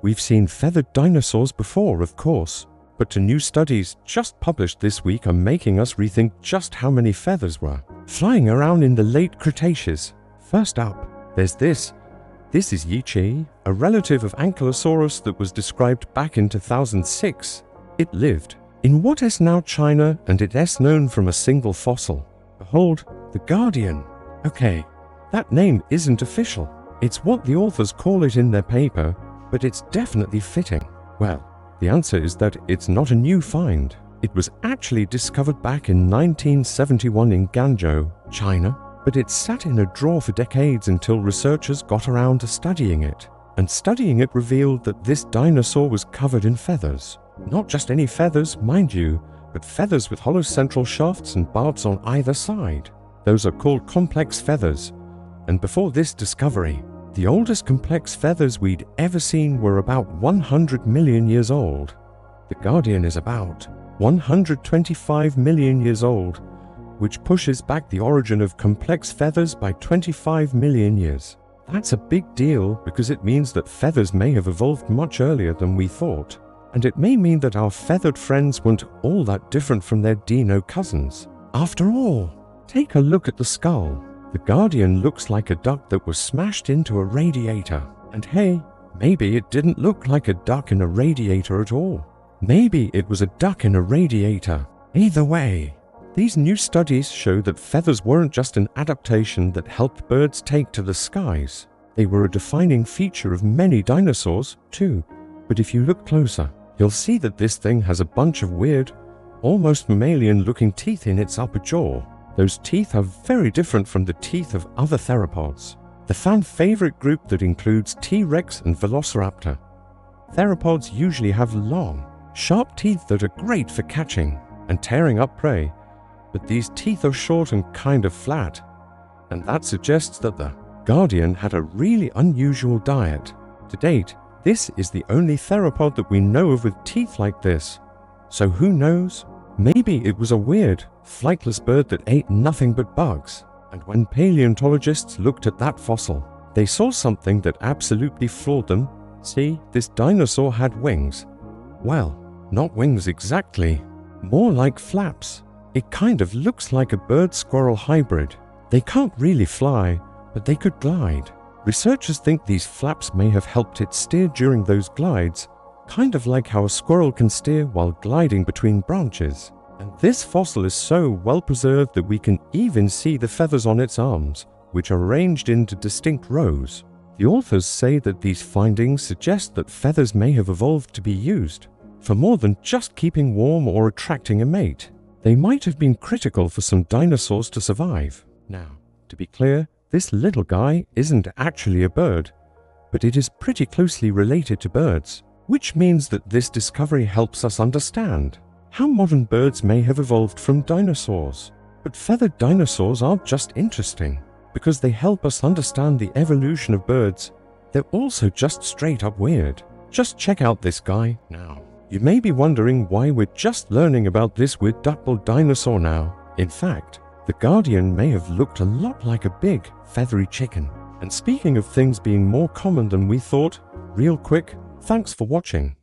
We've seen feathered dinosaurs before, of course, but new studies just published this week are making us rethink just how many feathers were flying around in the late Cretaceous. First up, there's this. This is Yichi, a relative of Ankylosaurus that was described back in 2006. It lived in what is now China, and it is known from a single fossil. Behold, the Guardian. Okay, that name isn't official. It's what the authors call it in their paper, but it's definitely fitting. Well, the answer is that it's not a new find. It was actually discovered back in 1971 in Guangzhou, China, but it sat in a drawer for decades until researchers got around to studying it. And studying it revealed that this dinosaur was covered in feathers. Not just any feathers, mind you, but feathers with hollow central shafts and barbs on either side. Those are called complex feathers. And before this discovery, the oldest complex feathers we'd ever seen were about 100 million years old. The Guardian is about 125 million years old, which pushes back the origin of complex feathers by 25 million years. That's a big deal because it means that feathers may have evolved much earlier than we thought. And it may mean that our feathered friends weren't all that different from their dino cousins. After all, take a look at the skull. The Guardian looks like a duck that was smashed into a radiator. And hey, maybe it didn't look like a duck in a radiator at all. Maybe it was a duck in a radiator. Either way, these new studies show that feathers weren't just an adaptation that helped birds take to the skies. They were a defining feature of many dinosaurs, too. But if you look closer, you'll see that this thing has a bunch of weird, almost mammalian-looking teeth in its upper jaw. Those teeth are very different from the teeth of other theropods. The fan-favorite group that includes T-Rex and Velociraptor. Theropods usually have long, sharp teeth that are great for catching and tearing up prey, but these teeth are short and kind of flat, and that suggests that the Guardian had a really unusual diet. To date, this is the only theropod that we know of with teeth like this. So who knows? Maybe it was a weird, flightless bird that ate nothing but bugs. And when paleontologists looked at that fossil, they saw something that absolutely floored them. See, this dinosaur had wings. Well, not wings exactly. More like flaps. It kind of looks like a bird-squirrel hybrid. They can't really fly, but they could glide. Researchers think these flaps may have helped it steer during those glides, kind of like how a squirrel can steer while gliding between branches. And this fossil is so well preserved that we can even see the feathers on its arms, which are arranged into distinct rows. The authors say that these findings suggest that feathers may have evolved to be used for more than just keeping warm or attracting a mate. They might have been critical for some dinosaurs to survive. Now, to be clear, this little guy isn't actually a bird, but it is pretty closely related to birds, which means that this discovery helps us understand how modern birds may have evolved from dinosaurs. But feathered dinosaurs aren't just interesting because they help us understand the evolution of birds. They're also just straight up weird. Just check out this guy now. You may be wondering why we're just learning about this weird duck-billed dinosaur now. In fact, the Guardian may have looked a lot like a big, feathery chicken. And speaking of things being more common than we thought, real quick, thanks for watching.